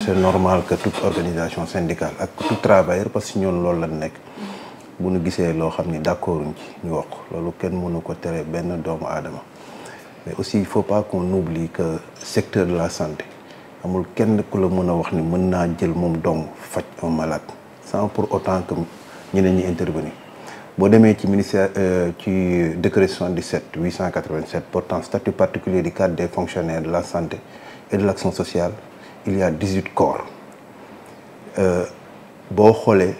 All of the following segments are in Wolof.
C'est normal que toute organisation syndicale ak tout travailleur parce que ñoon loolu la nekk bu ñu gisee loo xam ni d'accorduñ ci ñu wax loolu kenn mënu ko tere benn doomu aadama mais aussi il faut pas qu'on oublie que secteur de la santé amul kenn ku la mën a wax ni mën naa jël moom dong faj un malade sans pour autant que ñeneen ñi intervenir boo demee ci ministère ci décret 77 887 portant statut particulier du cadre des fonctionnaires de la santé et de l'action sociale il y a 18 corps boo xoolee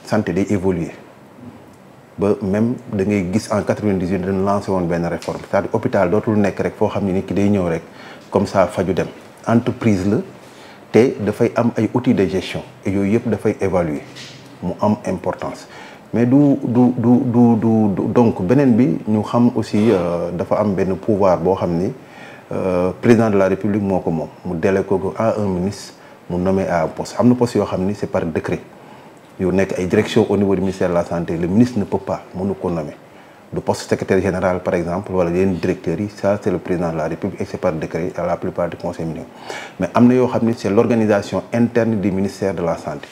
santé day évoluer ba même da ngay gis en 98 dañu lancé woon benn réforme c'est-à-dire hôpital dootul nekk rek foo xam ne nit ki day ñëw rek comme ça faju dem entreprise la te dafay am ay outils de gestion et yooyu yëpp dafay évaluer mu am importance mais du donc beneen bi ñu xam aussi dafa am benn pouvoir boo xam ni président de la république moo ko moom mu délégué ko à un ministre mu nommé à un poste am na poste yoo xam ni c'est par décret yu nekk ay direction au niveau du ministère de la santé le ministre ne peut pas mënu ko nommer du poste secrétaire général par exemple wala yenn directeurs yi ça c'est le président de la république et c'est par décret à la plupart du conseil municipal mais am na yoo xam ni c'est l'organisation interne du ministère de la santé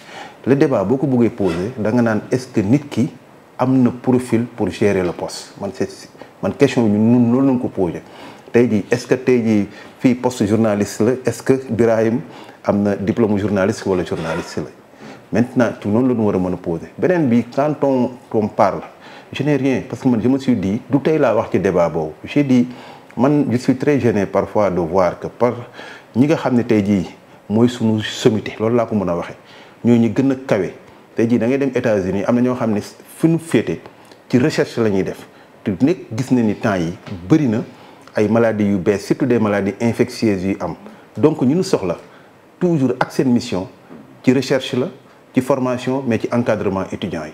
le débat boo ko bëggee poser da nga naan est-ce que nit ki am na profil pour gérer le poste man question bi ñun loolu lañ ko posé tey jii est-ce que tey jii fii poste journaliste la est-ce que Birahim am na diplôme journaliste wala journaliste la maintenant ci noonu la ñu war a mën a poser beneen bi quand on parle je n'ai rien parce que man je me suis dit du tey laa wax ci débat boobu j'ai dit man je suis très gêné parfois de voir que par ñi nga xam ne tey jii mooy suñu sommité loolu laa ko mën a waxee ñoo ñu gën a kawe tey jii da ngay dem États-Unis am na ñoo xam ne fi ñu féete ci recherche la ñuy def te nekk gis na ni temps yi bëri na ay maladies yu bees surtout des maladies infectieuses yu am donc ñu soxla toujours ak seen mission ci recherche la ci formation mais ci encadrement étudiants yi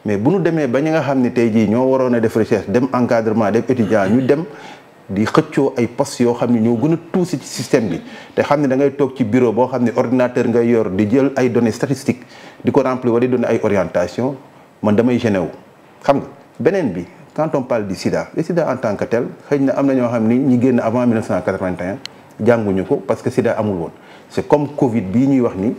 mais bu ñu demee ba ñi nga xam ne tey jii ñoo waroon a def recherche dem encadrement dem étudiant ñu dem di xëccoo ay postes yoo xam ne ñoo gën a tuuti ci système bi te xam ne da ngay toog ci bureau boo xam ne ordinateur ngay yor di jël ay données statistiques di ko remplir wala di donner ay orientation man damay gêné wu xam nga beneen bi quand on parle du sida le sida en tant que tel xëy na am na ñoo xam ni ñi génn avant 1981 jànguñu ko parce que sida amul woon c'est comme Covid bii ñuy wax ni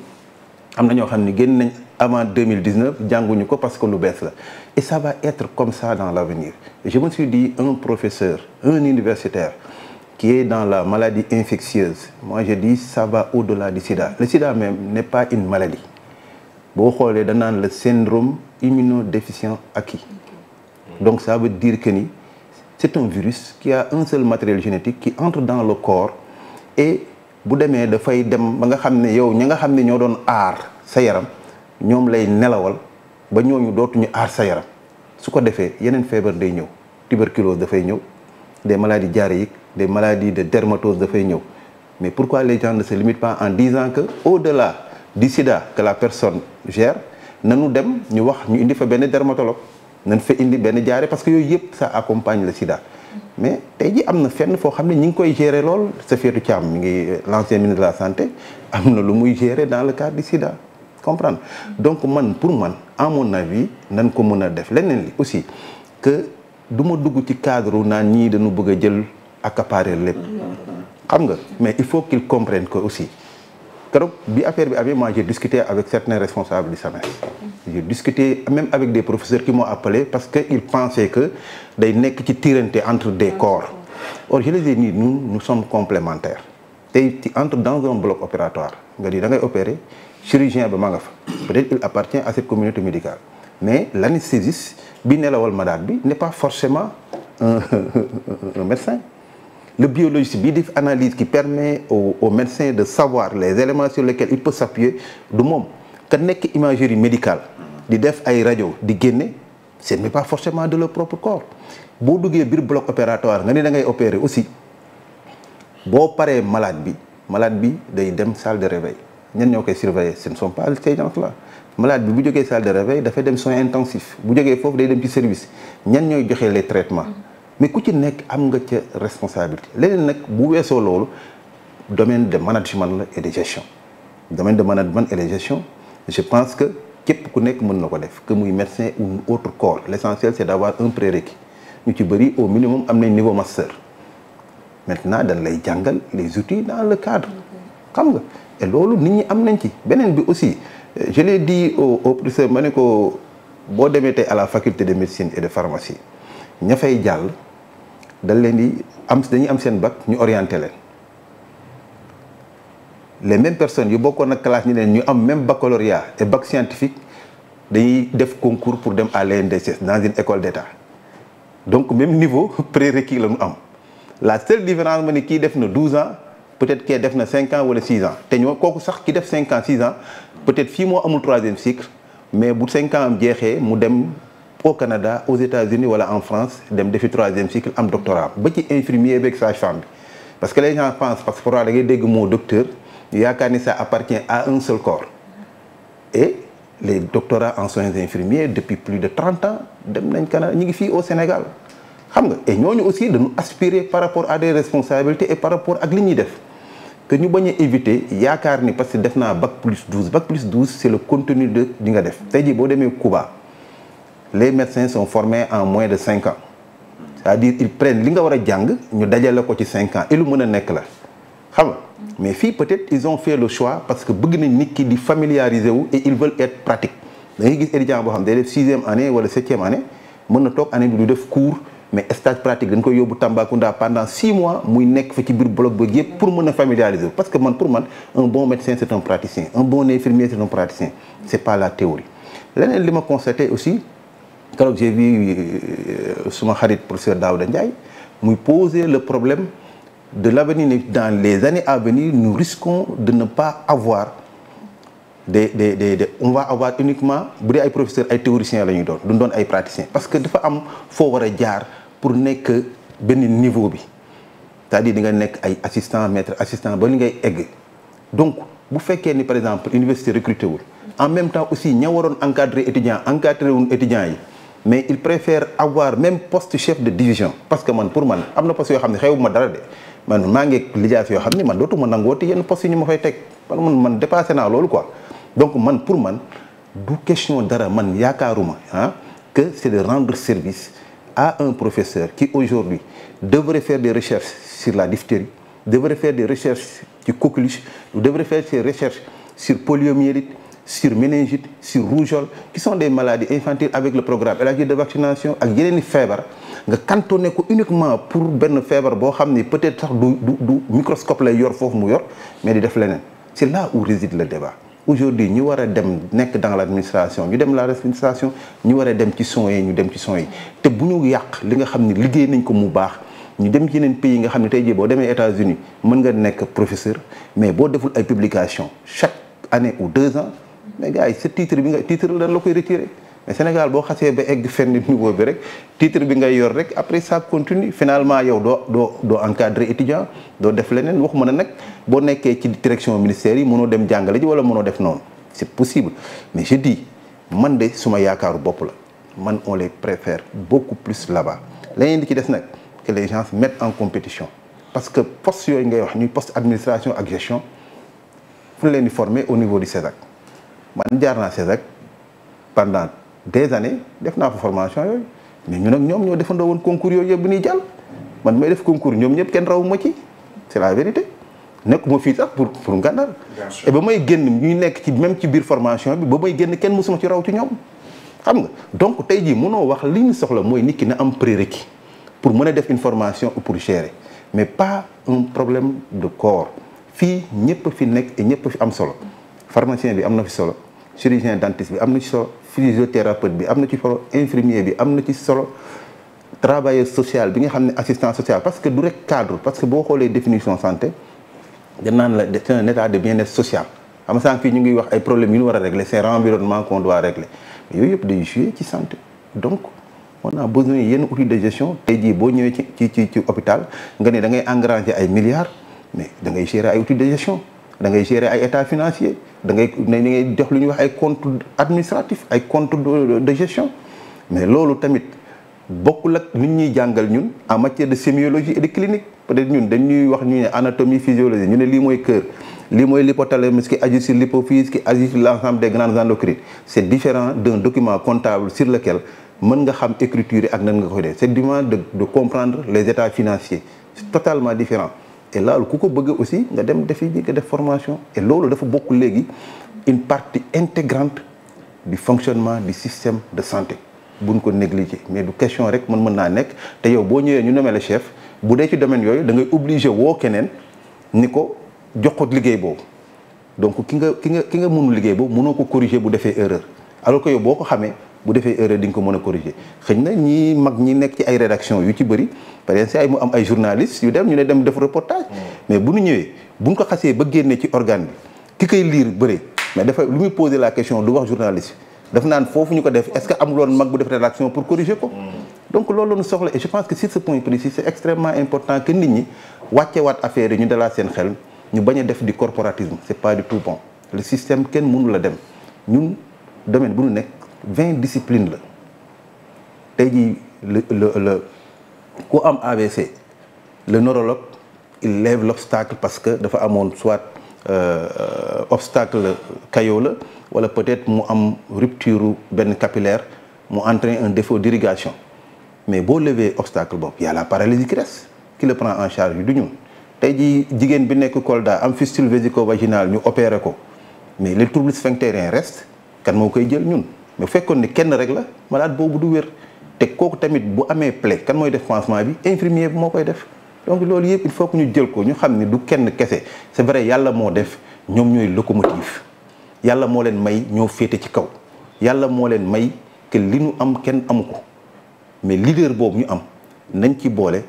am na ñoo xam ni génn nañ avant 2019 jànguñu ko parce que lu bees la et ça va être comme ça dans l'avenir je me suis dit un professeur un universitaire qui est dans la maladie infectieuse moi je dis ça va au-delà du sida le sida même n'est pas une maladie boo xoolee da naan le syndrome immunodéficient acquis donc ça veut dire que ni c'est un virus qui a un seul matériel génétique qui entre dans le corps et bu demee dafay dem ba nga xam ne yow ñi nga xam ne ñoo doon aar sa yaram ñoom lay nelawal ba ñooñu dootuñu aar sa yaram su ko defee yeneen feebar day ñëw tuberculose dafay ñëw des maladies diarrhéiques des maladies de dermatose dafay ñëw mais pourquoi les gens ne se limitent pas en disant que au-delà du sida que la personne gère nanu dem ñu wax ñu indi fa benn dermatologue nañ fa indi benn diarrhée parce que yooyu yëpp ça accompagne le sida mais tey ji am na fenn foo xam ne ñi ngi koy gérer lool Safiatou Thiam mi ngi l'ancien ministre de la santé am na lu muy gérer dans le cadre du sida comprendre donc man pour man à mon avis nan ko mën a def leneen li aussi que du ma dugg ci cadre naan ñii dañu bëgg a jël accaparer lépp xam nga mais il faut qu'ils comprennent que aussi keroog bi affaire bi amee moi j'ai discuté avec certains responsables du SAMES j'ai discuté même avec des professeurs qui m'ont appelé parce que ils pensaient que day nekk ci tirante entre des corps or je les ai dit nous sommes complémentaires tey ci entre dans un bloc opératoire nga di da ngay opérer chirurgien ba ma nga fa peut-être il appartient à cette communauté médicale mais l'anesthésiste bi nelawal malade bi n'est pas forcément un médecin le biologiste bi def analyse qui permet au médecin de savoir les éléments sur lesquels il peut s'appuyer du moom ka nekk imagerie médicale di def ay rajo di génne ce n'est pas forcément de leur propre corps boo duggee biir bloc opératoire nga ni da ngay opérer aussi boo paree malade bi day dem salle de réveil ñen ñoo koy surveiller ce ne sont pas ces gens-là malade bi bu jógee salle de réveil dafay dem soins intensifs bu jógee foofu day dem ci service ñan ñooy joxe les traitements mais ku ci nekk am nga ca responsabilité leneen nag bu weesoo loolu domaine de management la et de gestion domaine de management et de gestion je pense que képp ku nekk mën na ko def que muy médecin ou autre corps l'essentiel c'est d'avoir un prérequis ñu ci bëri au minimum am nañ niveau master maintenant dañ lay jàngal les outils dans le cadre xam nga et loolu nit ñi am nañ ci beneen bi aussi je l'ai dit au professeur ma ne ko boo demee tey à la faculté de médecine et de pharmacie ña fay jàll dañ leen di dañuy am seen bac ñu orienté leen les mêmes personnes yu bokkoon ak classe ñi leen ñu am même baccalauréat et bac scientifique dañuy def concours pour dem à l'ENDSS dans une école d'État donc même niveau prérequis la ñu am la seule différence ma ni kii def na 12 ans peut-être kii def na 5 ans wala 6 ans te ñoo kooku sax ki def 5 ans 6 ans peut-être fii moo amul 3e cycle mais bu 5 ans am jeexee mu dem au Canada aux États-Unis wala en France dem defi 3e cycle am doctorat ba ci infirmier beeg sage-femme bi parce que les gens pensent parce que parfois da ngay dégg moo docteur yaakaar ni ça appartient à un seul corps et les doctorats en soins infirmiers depuis plus de 30 ans dem nañ Canada ñu ngi fii au Sénégal xam nga et ñooñu aussi dañu aspirer par rapport à des responsabilités et par rapport ak li ñuy def que ñu bañ a éviter yaakaar ni parce que def naa bac plus 12 c'est le contenu de li nga def tey jii boo demee Cuba les médecins sont formés en moins de 5 ans c'est-à-dire ils prennent li nga war a jàng ñu dajale ko ci 5 ans et lu mën a nekk la xam nga mais fii peut-être ils ont fait le choix parce que bëgg nañ nit ki di familiariser wu et ils veulent être pratiques da ngay gis étudiant boo xam day def 6e année wala 7e année mën na toog année bi du def cours mais stage pratique dañ koy yóbbu Tambacounda pendant 6 mois muy nekk fa ci biir bloc ba yëpp pour mën a familiariser wu parce que man pour man un bon médecin c'est un praticien un bon infirmier c'est un praticien c'est pas la théorie leneen li ma constaté aussi keroog j'ai vu suma xarit professeur Daouda Ndiaye muy poser le problème de l'avenir dans les années à venir nous risquons de ne pas avoir on va avoir uniquement bu dee ay professeurs ay théoriciens la ñuy doon duñ doon ay praticiens parce que dafa am foo war a jaar pour nekk benn niveau bi c'est-à-dire di nga nekk ay assistant maître assistant ba li ngay egg donc bu fekkee ni par exemple université recruté wul en même temps aussi ña waroon encadrer wuñ étudiants yi mais il préfère avoir même poste chef de division parce que man pour man am na poste yoo xam ne xewuma dara de man maa ngi lijaas yoo xam ne man dootuma nangooti yenn poste yi ñu ma fay teg man dépassé naa loolu quoi donc man pour man du question dara man yaakaaruma que c'est de rendre service à un professeur qui aujourd'hui devrait faire des recherches sur la diphtérie devrait faire des recherches sur coqueluche devrait faire des recherches sur poliomyélite sur méningite sur rougeole qui sont des maladies infantiles avec le programme élargi de vaccination ak yeneen i feebar nga cantonné ko uniquement pour benn feebar boo xam ni peut-être sax du microscope lay yor foofu mu yor mais di def leneen c'est là où réside le débat aujourd'hui ñu war a dem nekk dans l'administration ñu dem l'administration ñu war a dem ci soins yi ñu dem ci soins yi te bu ñu yàq li nga xam ni liggéey nañ ko mu baax ñu dem ci yeneen pays yi nga xam ne tey jii boo demee États-Unis mën nga nekk professeur mais boo deful ay publication chaque année ou 2 ans mais gars yi sa titre dañ la koy retirer mais Sénégal boo xasee ba egg fenn niveau bi rek titre bi ngay yor rek après ça continue finalement yow doo encadrer étudiant doo def leneen waxuma ne nag boo nekkee ci direction ministère yi mënoo dem jàngale ji wala mënoo def noonu c'est possible mais je dis man de suma yaakaaru bopp la man on les préfère beaucoup plus là-bas leneen di ci des nag que les gens se mettent en compétition parce que poste yooyu ngay wax ñuy poste administration ak gestion fu leen di former au niveau du CESAC man jaar naa CESAC pendant des années def naa fa formation yooyu mais ñun ak ñoom ñoo defandoo woon concours yooyu yëpp bi ñuy jàll man may def concours ñoom ñëpp kenn rawu ma ci c'est la vérité nekkuma fii sax pour ngàndal et ba may génn ñuy nekk ci même ci biir formation bi ba may génn kenn mësuma ci raw ci ñoom xam nga donc tey jii mënoo wax li ñu soxla mooy nit ki na am prérequis pour mën a def une formation ou pour gérer mais pas un problème de corps fii ñëpp fi nekk et ñëpp fi am solo pharmacien bi am na fi solo chirurgien dentiste bi am na ci solo physiothérapeute bi am na ci solo infirmier bi am na ci solo travailleur social bi nga xam ne assistant social parce que du rek cadre parce que boo xoolee définition santé dañ naan la c'est un état de bien-être social xam nga sànq fii ñu ngi wax ay problèmes yu ñu war a régler c'est l'environnement qu'on doit régler mais yooyu yëpp day jouer ci santé donc on a besoin yenn outils de gestion tey jii boo ñëwee ci hôpital nga ne da ngay engranger ay milliards mais da ngay gérer ay outils de gestion da ngay gérer ay état financier da ngay jox lu ñuy wax ay compte administratif ay compte de gestion mais loolu tamit bokkul ak nit ñuy jàngal ñun en matière de sémiologie et de clinique peut-être ñun dañuy wax ñu ne anatomie physiologie ñu ne lii mooy cœur lii mooy l'hypothalamus qui agit sur l'hypophyse qui agit sur l'ensemble des glandes endocrines c'est différent d'un document comptable sur lequel mën nga xam écriture ak nan nga koy def c'est du moins de comprendre les états financiers c'est totalement différent et là ku ko bëgg aussi nga dem defi ji nga def formation et loolu dafa bokk léegi une partie intégrante du fonctionnement du système de santé buñ ko négliger mais du question rek mën naa nekk te yow boo ñëwee ñu nommé le chef bu dee ci domaine yooyu da ngay obligé woo keneen ni ko jox ko liggéey boobu donc ki nga mënul liggéey boobu mënoo ko corriger bu defee erreur alors que yow boo ko xamee bu defee erreur di nga ko mën a corriger xëy na ñi mag ñi nekk ci ay rédaction yu ci bëri par exemple ay mu am ay journalistes yu dem ñu ne dem def reportage mais bu ñu ñëwee buñ ko xasee ba génnee ci organe bi ki koy lire bëri mais dafa lu muy poser la question du wax journaliste daf naan foofu ñu ko def est-ce que amul woon mag bu def rédaction pour corriger ko donc loolu la ñu soxla et je pense que sur ce point précis c'est extrêmement important que nit ñi wàccewaat affaire yi ñu dalaat seen xel ñu bañ a def du corporatisme c'est pas du tout bon le système kenn mënu la dem ñun domaine bu ñu nekk 20 disciplines la tey jii le ku am AVC le neurologue il lève l'obstacle parce que dafa amoon soit obstacle caillot la wala peut-être mu am rupture benn capillaire mu entraîne un défaut d'irrigation mais boo lever obstacle boobu y a la paralysie qui reste qui le prend en charge du ñun tey jii jigéen bi nekk Kolda am fistule vésico-vaginale ñu opéré ko mais les troubles sphinctériens restent kan moo koy jël ñun mais bu fekkoon ni kenn rek la malade boobu du wér te kooku tamit bu amee plaie kan mooy def pansement bi infirmier bi moo koy def donc loolu yëpp il faut que ñu jël ko ñu xam ni du kenn kese c'est vrai yàlla moo def ñoom ñooy locomotive yàlla moo leen may ñoo féete ci kaw yàlla moo leen may que li ñu am kenn amu ko mais leader boobu ñu am nañ ci boole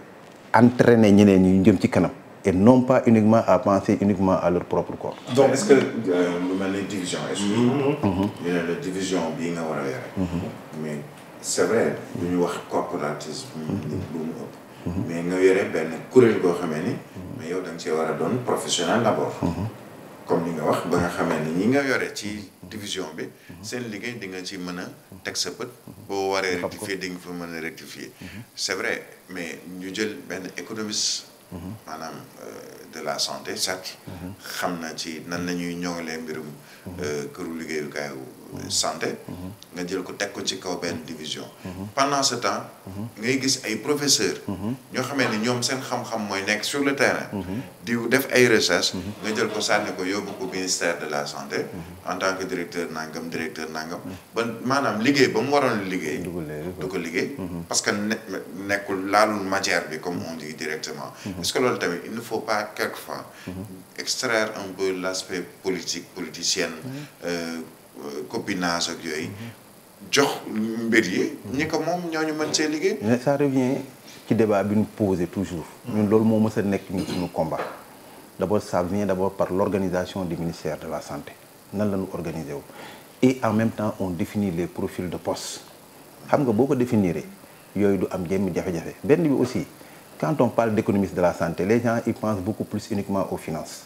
entraîner ñeneen ñi ñu jëm ci kanam et non pas uniquement à penser uniquement à leur propre corps. donc est-ce que lu mel ni division est-ce que ñu ne la division bii nga war a yore mais c'est vrai lu ñu wax corporatisme lu mu ëpp mais nga yore benn kuréel goo xamee ni mais yow da nga cee war a doon professionnel d'abord comme ni nga wax ba nga xamee ni ñi nga yore ci division bi seen liggéey di nga ci mën a teg sa bët boo waree rectifier di nga fa mën a rectifier c'est vrai mais ñu jël benn économiste maanaam de la santé certes xam na ci nan nañuy ñoŋalee mbirum këru liggéeyukaayu santé nga jël ko teg ko ci kaw benn division pendant ce temps ngay gis ay professeurs ñoo xamee ni ñoom seen xam-xam mooy nekk sur le terrain di def ay recherche nga jël ko sànni ko yóbbu ko ministère de la santé en tant que directeur nangam ba maanaam liggéey ba mu waroon liggéey du ko liggéey parce que nekkul laalul matière bi comme on dit directement est-ce que loolu tamit il ne faut pas quelquefois extraire un peu l'aspect politicienne copinage ak yooyu jox mbir yi ñi ko moom ñooñu mën see liggéey. mais ça revient ci débat bi ñu posé toujours. ñun loolu moo mës a nekk ñu suñu combat. d'abord ça vient d'abord par l'organisation du ministère de la santé nan la ñu organiser wu. et en même temps on définit les profils de poste xam nga boo ko définir yooyu du am jenn jafe-jafe benn bi aussi quand on parle d'économiste de la santé les gens ils pensent beaucoup plus uniquement aux finances.